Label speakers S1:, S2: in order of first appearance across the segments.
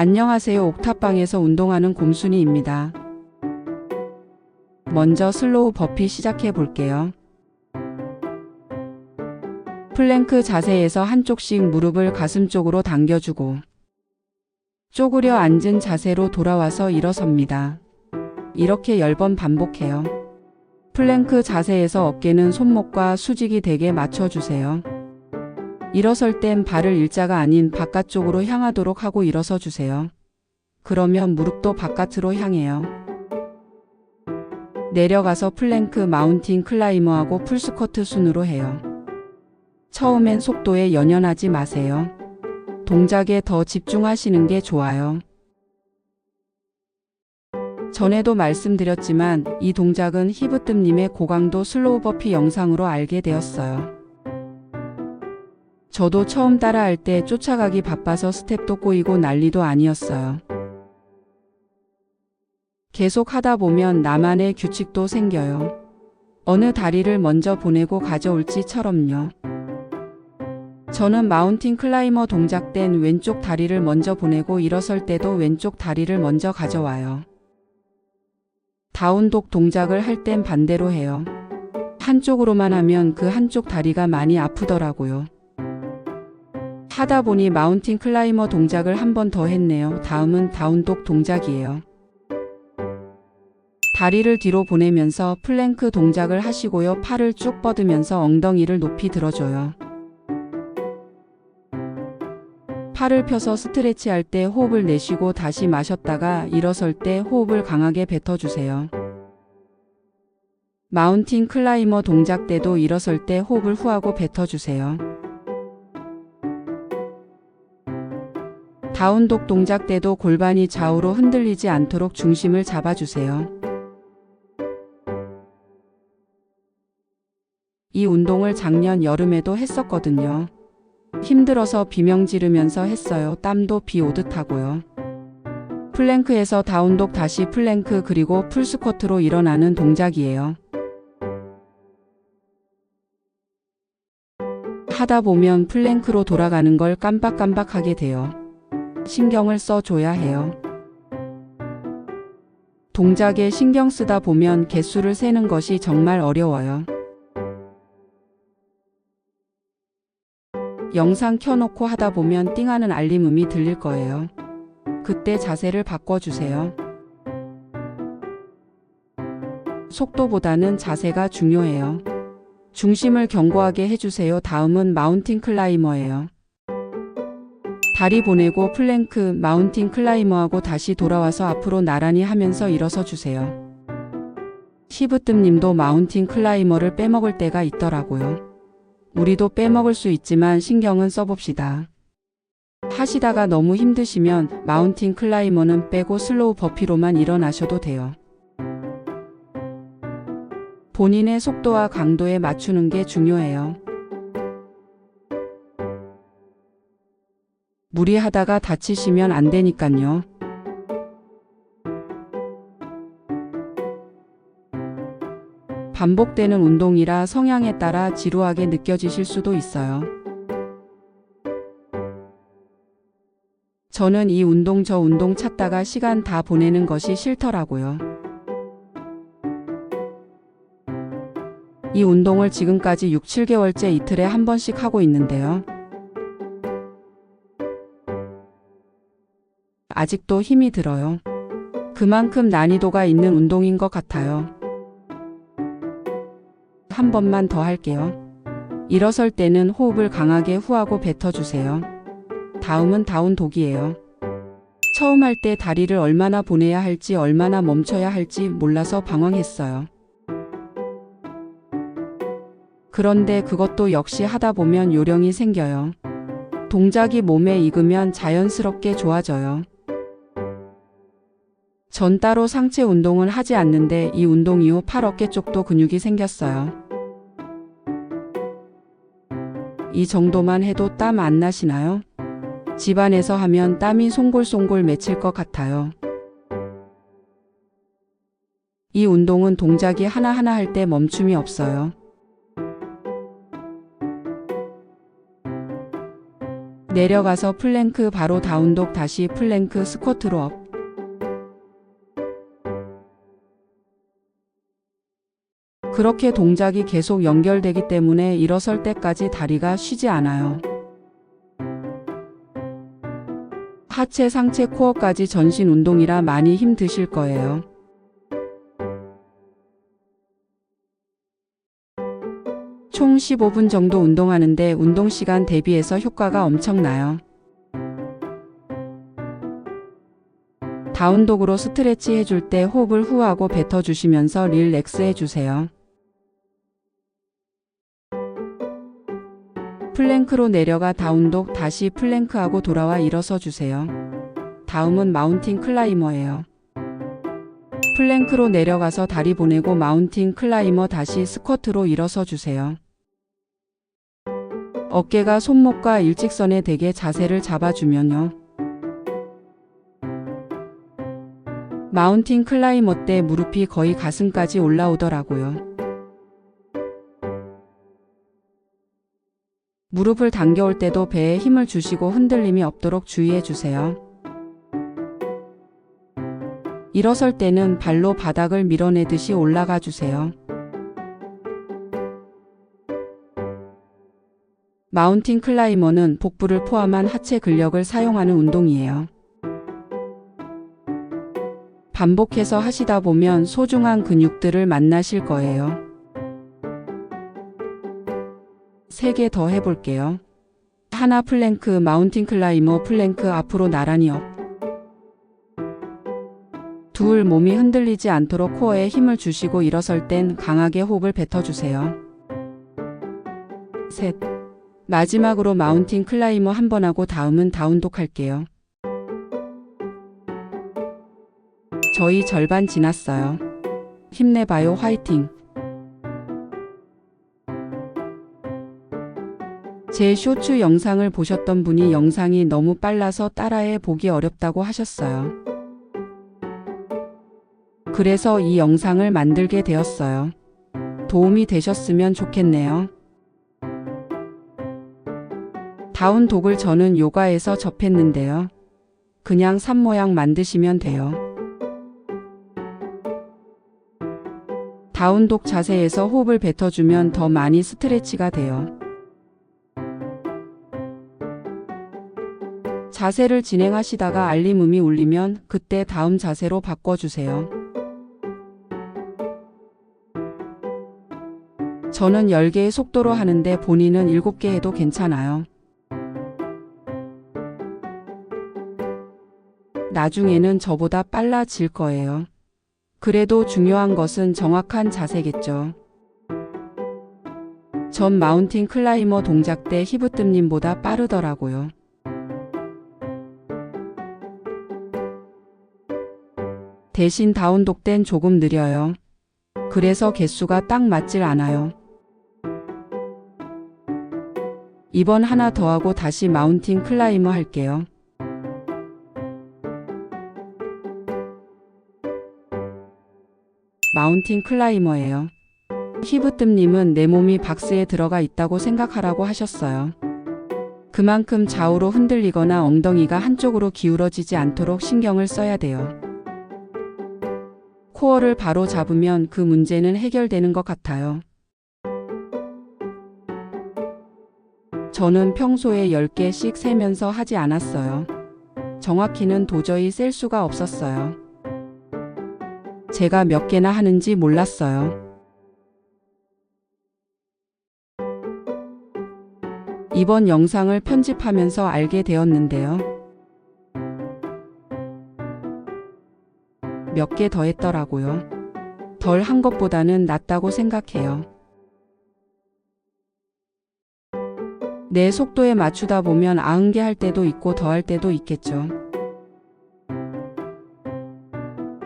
S1: 안녕하세요. 옥탑방에서 운동하는 곰순이입니다. 먼저 슬로우 버피 시작해 볼게요. 플랭크 자세에서 한쪽씩 무릎을 가슴 쪽으로 당겨주고 쪼그려 앉은 자세로 돌아와서 일어섭니다. 이렇게 10번 반복해요. 플랭크 자세에서 어깨는 손목과 수직이 되게 맞춰주세요. 일어설 땐 발을 일자가 아닌 바깥쪽으로 향하도록 하고 일어서 주세요. 그러면 무릎도 바깥으로 향해요. 내려가서 플랭크 마운틴 클라이머하고 풀스쿼트 순으로 해요. 처음엔 속도에 연연하지 마세요. 동작에 더 집중하시는 게 좋아요. 전에도 말씀드렸지만 이 동작은 히브뜸님의 고강도 슬로우 버피 영상으로 알게 되었어요. 저도 처음 따라할 때 쫓아가기 바빠서 스텝도 꼬이고 난리도 아니었어요. 계속 하다 보면 나만의 규칙도 생겨요. 어느 다리를 먼저 보내고 가져올지처럼요. 저는 마운틴 클라이머 동작 땐 왼쪽 다리를 먼저 보내고 일어설 때도 왼쪽 다리를 먼저 가져와요. 다운독 동작을 할 땐 반대로 해요. 한쪽으로만 하면 그 한쪽 다리가 많이 아프더라고요. 하다 보니 마운틴 클라이머 동작을 한 번 더 했네요. 다음은 다운독 동작이에요. 다리를 뒤로 보내면서 플랭크 동작을 하시고요. 팔을 쭉 뻗으면서 엉덩이를 높이 들어줘요. 팔을 펴서 스트레치할 때 호흡을 내쉬고 다시 마셨다가 일어설 때 호흡을 강하게 뱉어주세요. 마운틴 클라이머 동작 때도 일어설 때 호흡을 후하고 뱉어주세요. 다운독 동작 때도 골반이 좌우로 흔들리지 않도록 중심을 잡아주세요. 이 운동을 작년 여름에도 했었거든요. 힘들어서 비명 지르면서 했어요. 땀도 비 오듯 하고요. 플랭크에서 다운독 다시 플랭크 그리고 풀스쿼트로 일어나는 동작이에요. 하다 보면 플랭크로 돌아가는 걸 깜빡깜빡하게 돼요. 신경을 써줘야 해요. 동작에 신경 쓰다 보면 개수를 세는 것이 정말 어려워요. 영상 켜놓고 하다 보면 띵하는 알림음이 들릴 거예요. 그때 자세를 바꿔주세요. 속도보다는 자세가 중요해요. 중심을 견고하게 해주세요. 다음은 마운틴 클라이머예요. 다리 보내고 플랭크 마운틴 클라이머하고 다시 돌아와서 앞으로 나란히 하면서 일어서 주세요. 히브뜸님도 마운틴 클라이머를 빼먹을 때가 있더라고요. 우리도 빼먹을 수 있지만 신경은 써봅시다. 하시다가 너무 힘드시면 마운틴 클라이머는 빼고 슬로우 버피로만 일어나셔도 돼요. 본인의 속도와 강도에 맞추는 게 중요해요. 무리하다가 다치시면 안 되니깐요. 반복되는 운동이라 성향에 따라 지루하게 느껴지실 수도 있어요. 저는 이 운동 저 운동 찾다가 시간 다 보내는 것이 싫더라고요. 이 운동을 지금까지 6, 7개월째 이틀에 한 번씩 하고 있는데요. 아직도 힘이 들어요. 그만큼 난이도가 있는 운동인 것 같아요. 한 번만 더 할게요. 일어설 때는 호흡을 강하게 후하고 뱉어주세요. 다음은 다운독이에요. 처음 할 때 다리를 얼마나 보내야 할지 얼마나 멈춰야 할지 몰라서 방황했어요. 그런데 그것도 역시 하다 보면 요령이 생겨요. 동작이 몸에 익으면 자연스럽게 좋아져요. 전 따로 상체 운동을 하지 않는데 이 운동 이후 팔 어깨 쪽도 근육이 생겼어요. 이 정도만 해도 땀 안 나시나요? 집안에서 하면 땀이 송골송골 맺힐 것 같아요. 이 운동은 동작이 하나하나 할 때 멈춤이 없어요. 내려가서 플랭크 바로 다운독 다시 플랭크 스쿼트로 업. 그렇게 동작이 계속 연결되기 때문에 일어설 때까지 다리가 쉬지 않아요. 하체, 상체, 코어까지 전신 운동이라 많이 힘드실 거예요. 총 15분 정도 운동하는데 운동 시간 대비해서 효과가 엄청나요. 다운독으로 스트레치 해줄 때 호흡을 후하고 뱉어주시면서 릴렉스 해주세요. 플랭크로 내려가 다운독 다시 플랭크하고 돌아와 일어서 주세요. 다음은 마운틴 클라이머예요. 플랭크로 내려가서 다리 보내고 마운틴 클라이머 다시 스쿼트로 일어서 주세요. 어깨가 손목과 일직선에 되게 자세를 잡아주면요. 마운틴 클라이머 때 무릎이 거의 가슴까지 올라오더라고요. 무릎을 당겨올 때도 배에 힘을 주시고 흔들림이 없도록 주의해 주세요. 일어설 때는 발로 바닥을 밀어내듯이 올라가 주세요. 마운틴 클라이머는 복부를 포함한 하체 근력을 사용하는 운동이에요. 반복해서 하시다 보면 소중한 근육들을 만나실 거예요. 3개 더 해볼게요. 하나 플랭크 마운틴 클라이머 플랭크 앞으로 나란히 업. 둘 몸이 흔들리지 않도록 코어에 힘을 주시고 일어설 땐 강하게 호흡을 뱉어주세요. 셋. 마지막으로 마운틴 클라이머 한 번 하고 다음은 다운독 할게요. 저희 절반 지났어요. 힘내봐요. 화이팅! 제 쇼츠 영상을 보셨던 분이 영상이 너무 빨라서 따라해 보기 어렵다고 하셨어요. 그래서 이 영상을 만들게 되었어요. 도움이 되셨으면 좋겠네요. 다운독을 저는 요가에서 접했는데요. 그냥 산 모양 만드시면 돼요. 다운독 자세에서 호흡을 뱉어주면 더 많이 스트레치가 돼요. 자세를 진행하시다가 알림음이 울리면 그때 다음 자세로 바꿔주세요. 저는 10개의 속도로 하는데 본인은 7개 해도 괜찮아요. 나중에는 저보다 빨라질 거예요. 그래도 중요한 것은 정확한 자세겠죠. 전 마운틴 클라이머 동작 때 히브뜸님보다 빠르더라고요. 대신 다운독 땐 조금 느려요. 그래서 개수가 딱 맞질 않아요. 이번 하나 더 하고 다시 마운틴 클라이머 할게요. 마운틴 클라이머예요. 히브뜸님은 내 몸이 박스에 들어가 있다고 생각하라고 하셨어요. 그만큼 좌우로 흔들리거나 엉덩이가 한쪽으로 기울어지지 않도록 신경을 써야 돼요. 코어를 바로 잡으면 그 문제는 해결되는 것 같아요. 저는 평소에 10개씩 세면서 하지 않았어요. 정확히는 도저히 셀 수가 없었어요. 제가 몇 개나 하는지 몰랐어요. 이번 영상을 편집하면서 알게 되었는데요. 몇 개 더 했더라고요. 덜 한 것보다는 낫다고 생각해요. 내 속도에 맞추다 보면 90개 할 때도 있고 더 할 때도 있겠죠.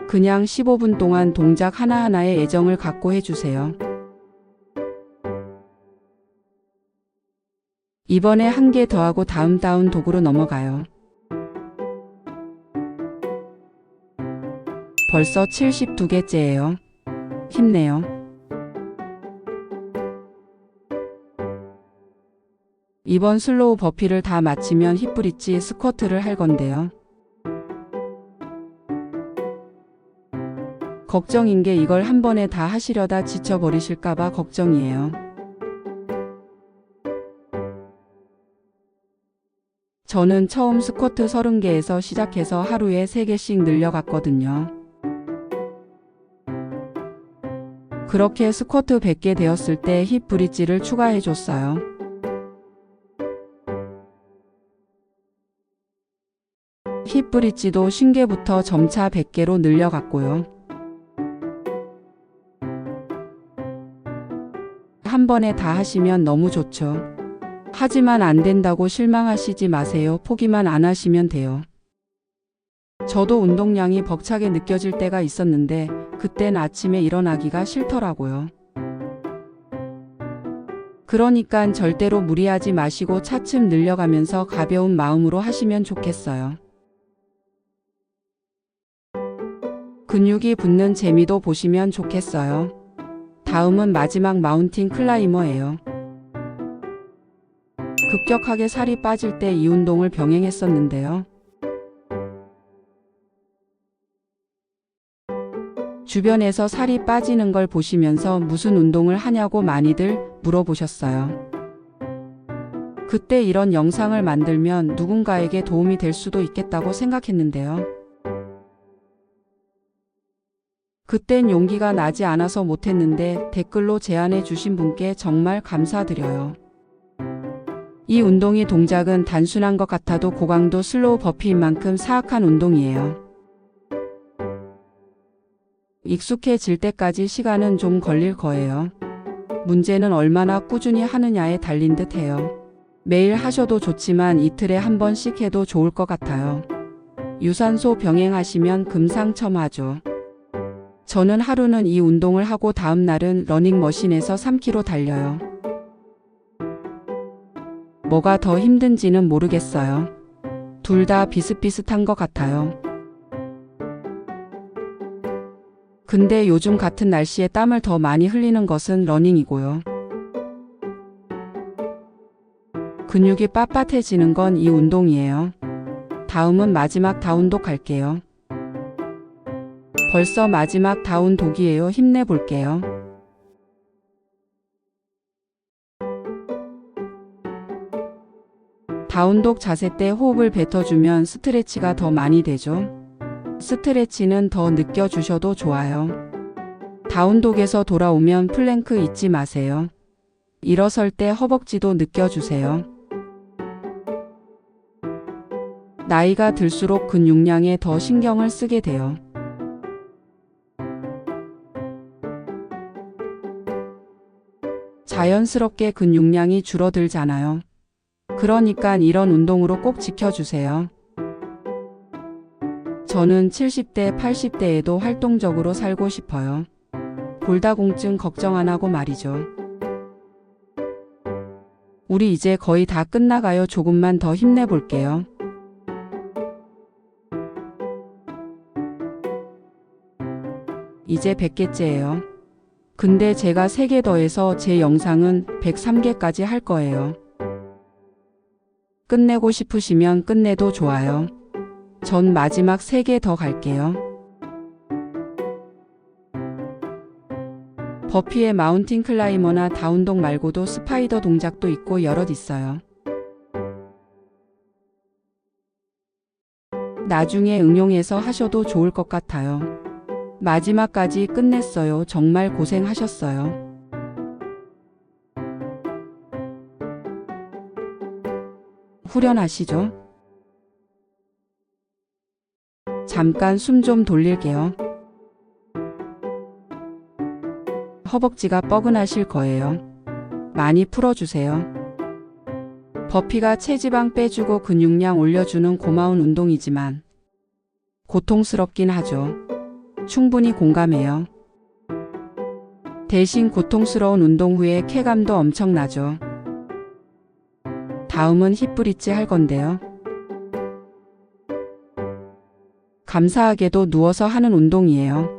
S1: 그냥 15분 동안 동작 하나하나에 애정을 갖고 해주세요. 이번에 1개 더 하고 다음 다운독으로 넘어가요. 벌써 72개째예요. 힘내요. 이번 슬로우 버피를 다 마치면 힙브릿지 스쿼트를 할 건데요. 걱정인 게 이걸 한 번에 다 하시려다 지쳐버리실까봐 걱정이에요. 저는 처음 스쿼트 30개에서 시작해서 하루에 3개씩 늘려갔거든요. 그렇게 스쿼트 100개 되었을 때 힙 브릿지를 추가해줬어요. 힙 브릿지도 50개부터 점차 100개로 늘려갔고요. 한 번에 다 하시면 너무 좋죠. 하지만 안 된다고 실망하시지 마세요. 포기만 안 하시면 돼요. 저도 운동량이 벅차게 느껴질 때가 있었는데 그땐 아침에 일어나기가 싫더라고요. 그러니까 절대로 무리하지 마시고 차츰 늘려가면서 가벼운 마음으로 하시면 좋겠어요. 근육이 붙는 재미도 보시면 좋겠어요. 다음은 마지막 마운틴 클라이머예요. 급격하게 살이 빠질 때 이 운동을 병행했었는데요. 주변에서 살이 빠지는 걸 보시면서 무슨 운동을 하냐고 많이들 물어보셨어요. 그때 이런 영상을 만들면 누군가에게 도움이 될 수도 있겠다고 생각했는데요. 그땐 용기가 나지 않아서 못했는데 댓글로 제안해 주신 분께 정말 감사드려요. 이 운동의 동작은 단순한 것 같아도 고강도 슬로우 버피인 만큼 사악한 운동이에요. 익숙해질 때까지 시간은 좀 걸릴 거예요. 문제는 얼마나 꾸준히 하느냐에 달린 듯 해요. 매일 하셔도 좋지만 이틀에 한 번씩 해도 좋을 것 같아요. 유산소 병행하시면 금상첨화죠. 저는 하루는 이 운동을 하고 다음 날은 러닝머신에서 3km 달려요. 뭐가 더 힘든지는 모르겠어요. 둘 다 비슷비슷한 것 같아요. 근데 요즘 같은 날씨에 땀을 더 많이 흘리는 것은 러닝이고요. 근육이 빳빳해지는 건 이 운동이에요. 다음은 마지막 다운독 갈게요. 벌써 마지막 다운독이에요. 힘내볼게요. 다운독 자세 때 호흡을 뱉어주면 스트레치가 더 많이 되죠. 스트레치는 더 느껴주셔도 좋아요. 다운독에서 돌아오면 플랭크 잊지 마세요. 일어설 때 허벅지도 느껴주세요. 나이가 들수록 근육량에 더 신경을 쓰게 돼요. 자연스럽게 근육량이 줄어들잖아요. 그러니까 이런 운동으로 꼭 지켜주세요. 저는 70대, 80대에도 활동적으로 살고 싶어요. 골다공증 걱정 안 하고 말이죠. 우리 이제 거의 다 끝나가요. 조금만 더 힘내볼게요. 이제 100개째예요. 근데 제가 3개 더해서 제 영상은 103개까지 할 거예요. 끝내고 싶으시면 끝내도 좋아요. 전 마지막 3개 더 갈게요. 버피의 마운틴 클라이머나 다운독 말고도 스파이더 동작도 있고 여럿 있어요. 나중에 응용해서 하셔도 좋을 것 같아요. 마지막까지 끝냈어요. 정말 고생하셨어요. 후련하시죠? 잠깐 숨 좀 돌릴게요. 허벅지가 뻐근하실 거예요. 많이 풀어주세요. 버피가 체지방 빼주고 근육량 올려주는 고마운 운동이지만 고통스럽긴 하죠. 충분히 공감해요. 대신 고통스러운 운동 후에 쾌감도 엄청나죠. 다음은 힙브릿지 할 건데요. 감사하게도 누워서 하는 운동이에요.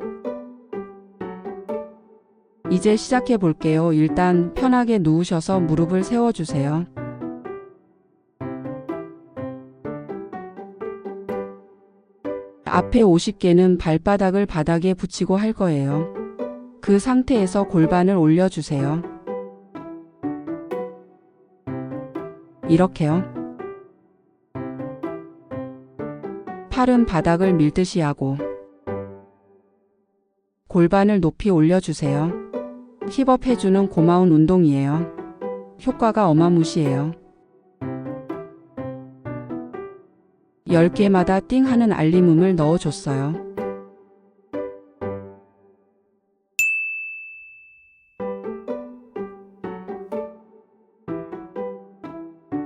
S1: 이제 시작해 볼게요. 일단 편하게 누우셔서 무릎을 세워주세요. 앞에 50개는 발바닥을 바닥에 붙이고 할 거예요. 그 상태에서 골반을 올려주세요. 이렇게요. 팔은 바닥을 밀듯이 하고 골반을 높이 올려주세요. 힙업 해주는 고마운 운동이에요. 효과가 어마무시해요. 10개마다 띵 하는 알림음을 넣어줬어요.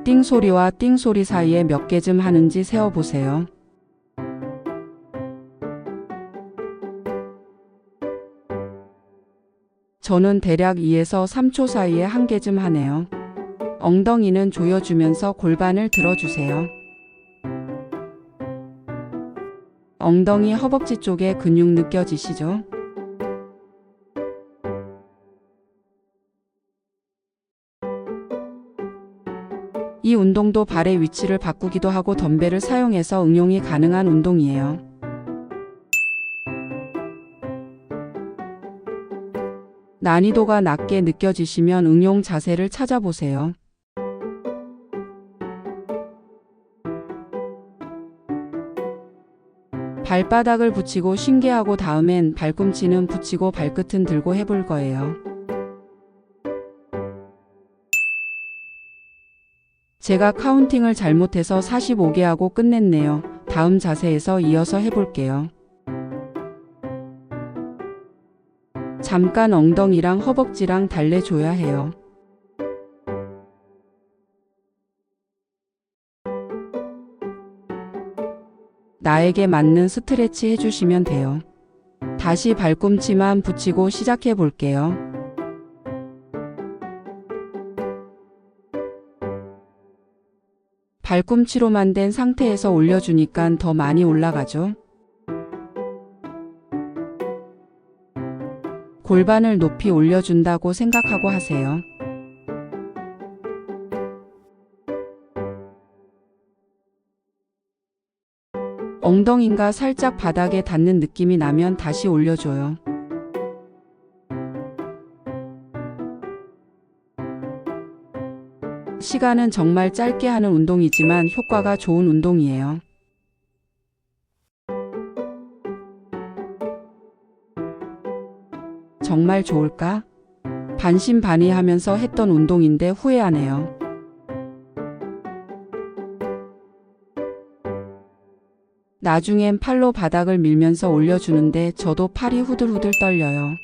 S1: 띵 소리와 띵 소리 사이에 몇 개쯤 하는지 세어보세요. 저는 대략 2에서 3초 사이에 한 개쯤 하네요. 엉덩이는 조여주면서 골반을 들어주세요. 엉덩이 허벅지 쪽에 근육 느껴지시죠? 이 운동도 발의 위치를 바꾸기도 하고 덤벨을 사용해서 응용이 가능한 운동이에요. 난이도가 낮게 느껴지시면 응용 자세를 찾아보세요. 발바닥을 붙이고 신게 하고 다음엔 발꿈치는 붙이고 발끝은 들고 해볼 거예요. 제가 카운팅을 잘못해서 45개 하고 끝냈네요. 다음 자세에서 이어서 해볼게요. 잠깐 엉덩이랑 허벅지랑 달래줘야 해요. 나에게 맞는 스트레치 해주시면 돼요. 다시 발꿈치만 붙이고 시작해 볼게요. 발꿈치로만 된 상태에서 올려주니까 더 많이 올라가죠. 골반을 높이 올려준다고 생각하고 하세요. 엉덩이가 살짝 바닥에 닿는 느낌이 나면 다시 올려줘요. 시간은 정말 짧게 하는 운동이지만 효과가 좋은 운동이에요. 정말 좋을까? 반신반의하면서 했던 운동인데 후회하네요. 나중엔 팔로 바닥을 밀면서 올려주는데 저도 팔이 후들후들 떨려요.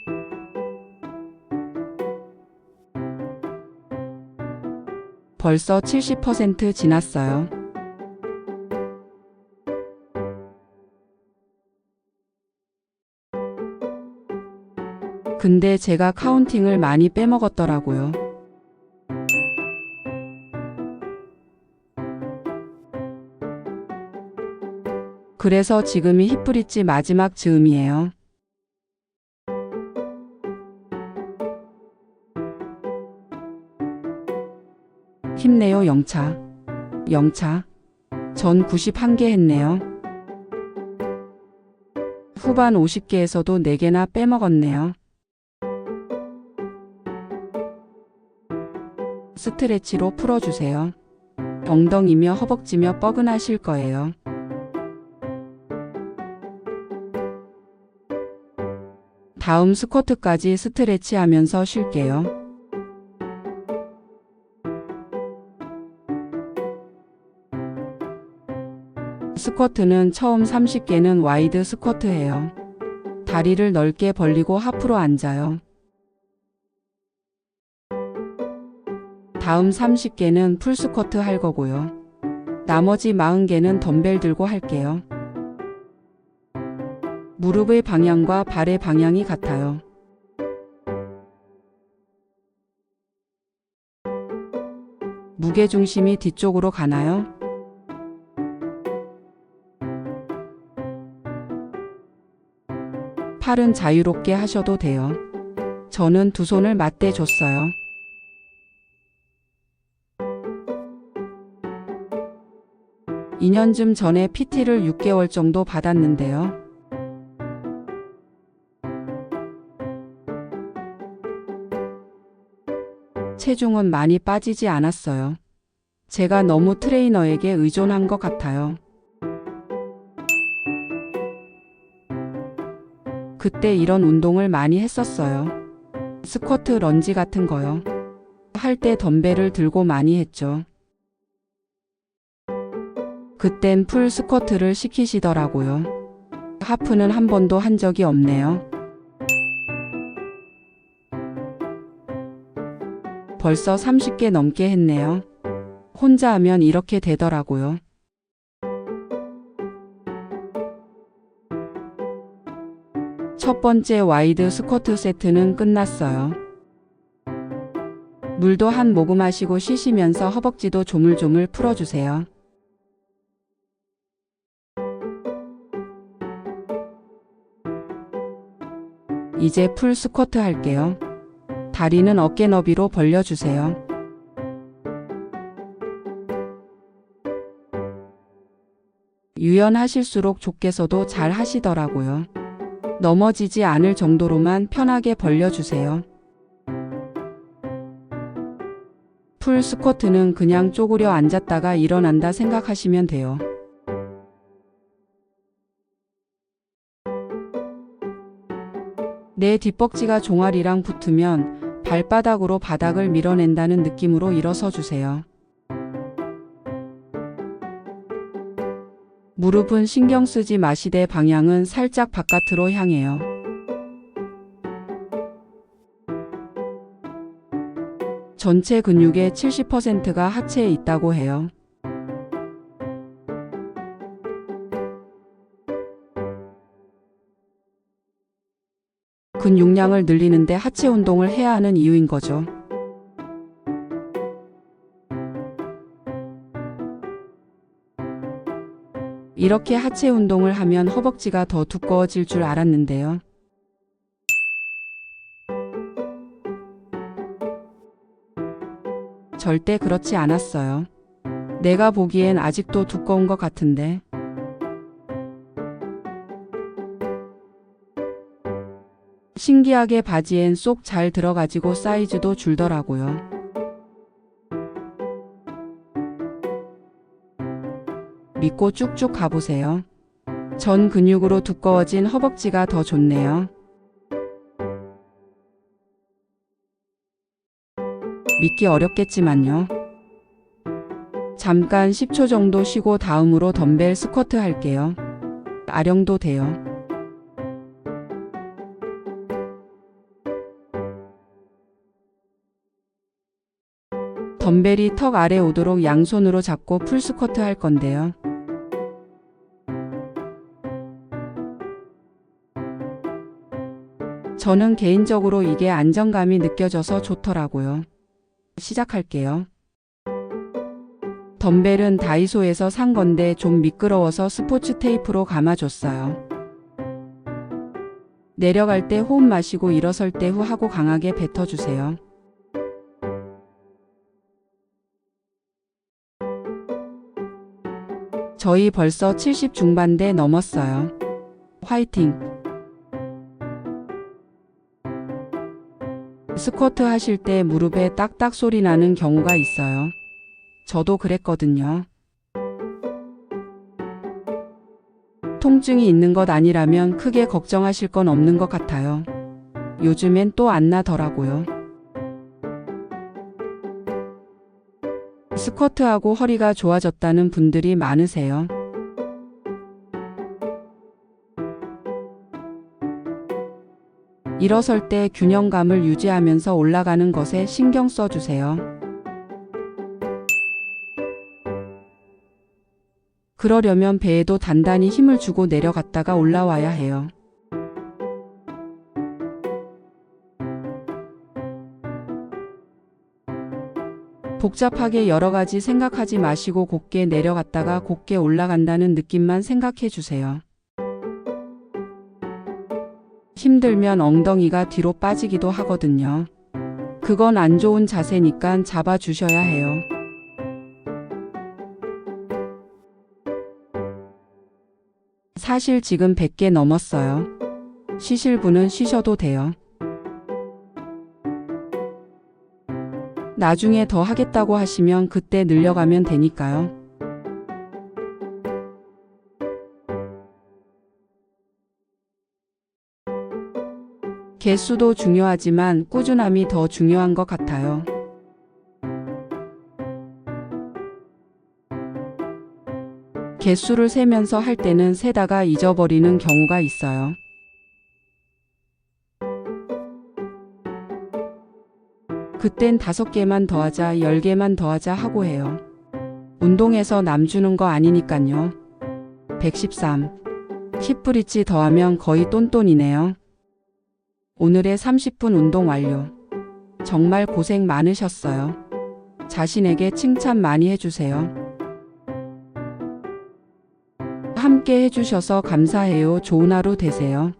S1: 벌써 70% 지났어요. 근데 제가 카운팅을 많이 빼먹었더라고요. 그래서 지금이 힙브릿지 마지막 즈음이에요. 힘내요 영차. 영차. 전 91개 했네요. 후반 50개에서도 4개나 빼먹었네요. 스트레치로 풀어주세요. 엉덩이며 허벅지며 뻐근하실 거예요. 다음 스쿼트까지 스트레치 하면서 쉴게요. 스쿼트는 처음 30개는 와이드 스쿼트예요. 다리를 넓게 벌리고 하프로 앉아요. 다음 30개는 풀 스쿼트 할 거고요. 나머지 40개는 덤벨 들고 할게요. 무릎의 방향과 발의 방향이 같아요. 무게중심이 뒤쪽으로 가나요? 팔은 자유롭게 하셔도 돼요. 저는 두 손을 맞대 줬어요. 2년쯤 전에 PT를 6개월 정도 받았는데요. 체중은 많이 빠지지 않았어요. 제가 너무 트레이너에게 의존한 것 같아요. 그때 이런 운동을 많이 했었어요. 스쿼트, 런지 같은 거요. 할 때 덤벨을 들고 많이 했죠. 그땐 풀 스쿼트를 시키시더라고요. 하프는 한 번도 한 적이 없네요. 벌써 30개 넘게 했네요. 혼자 하면 이렇게 되더라고요. 첫 번째 와이드 스쿼트 세트는 끝났어요. 물도 한 모금 하시고 쉬시면서 허벅지도 조물조물 풀어주세요. 이제 풀 스쿼트 할게요. 다리는 어깨 너비로 벌려주세요. 유연하실수록 좁게 서도 잘 하시더라고요. 넘어지지 않을 정도로만 편하게 벌려주세요. 풀 스쿼트는 그냥 쪼그려 앉았다가 일어난다 생각하시면 돼요. 내 뒷벅지가 종아리랑 붙으면 발바닥으로 바닥을 밀어낸다는 느낌으로 일어서 주세요. 무릎은 신경 쓰지 마시되 방향은 살짝 바깥으로 향해요. 전체 근육의 70%가 하체에 있다고 해요. 근육량을 늘리는데 하체 운동을 해야 하는 이유인 거죠. 이렇게 하체 운동을 하면 허벅지가 더 두꺼워질 줄 알았는데요. 절대 그렇지 않았어요. 내가 보기엔 아직도 두꺼운 것 같은데. 신기하게 바지엔 쏙 잘 들어가지고 사이즈도 줄더라고요. 믿고 쭉쭉 가보세요. 전 근육으로 두꺼워진 허벅지가 더 좋네요. 믿기 어렵겠지만요. 잠깐 10초 정도 쉬고 다음으로 덤벨 스쿼트 할게요. 아령도 돼요. 덤벨이 턱 아래 오도록 양손으로 잡고 풀 스쿼트 할 건데요. 저는 개인적으로 이게 안정감이 느껴져서 좋더라고요. 시작할게요. 덤벨은 다이소에서 산 건데 좀 미끄러워서 스포츠 테이프로 감아줬어요. 내려갈 때 호흡 마시고 일어설 때 후 하고 강하게 뱉어주세요. 저희 벌써 70 중반대 넘었어요. 화이팅! 스쿼트 하실 때 무릎에 딱딱 소리 나는 경우가 있어요. 저도 그랬거든요. 통증이 있는 것 아니라면 크게 걱정하실 건 없는 것 같아요. 요즘엔 또 안 나더라고요. 스쿼트하고 허리가 좋아졌다는 분들이 많으세요. 일어설 때 균형감을 유지하면서 올라가는 것에 신경 써주세요. 그러려면 배에도 단단히 힘을 주고 내려갔다가 올라와야 해요. 복잡하게 여러 가지 생각하지 마시고 곱게 내려갔다가 곱게 올라간다는 느낌만 생각해 주세요. 힘들면 엉덩이가 뒤로 빠지기도 하거든요. 그건 안 좋은 자세니까 잡아주셔야 해요. 사실 지금 100개 넘었어요. 쉬실 분은 쉬셔도 돼요. 나중에 더 하겠다고 하시면 그때 늘려가면 되니까요. 개수도 중요하지만 꾸준함이 더 중요한 것 같아요. 개수를 세면서 할 때는 세다가 잊어버리는 경우가 있어요. 그땐 5개만 더하자, 10개만 더하자 하고 해요. 운동해서 남 주는 거 아니니깐요. 113. 10브릿지 더하면 거의 똔똔이네요. 오늘의 30분 운동 완료. 정말 고생 많으셨어요. 자신에게 칭찬 많이 해주세요. 함께 해주셔서 감사해요. 좋은 하루 되세요.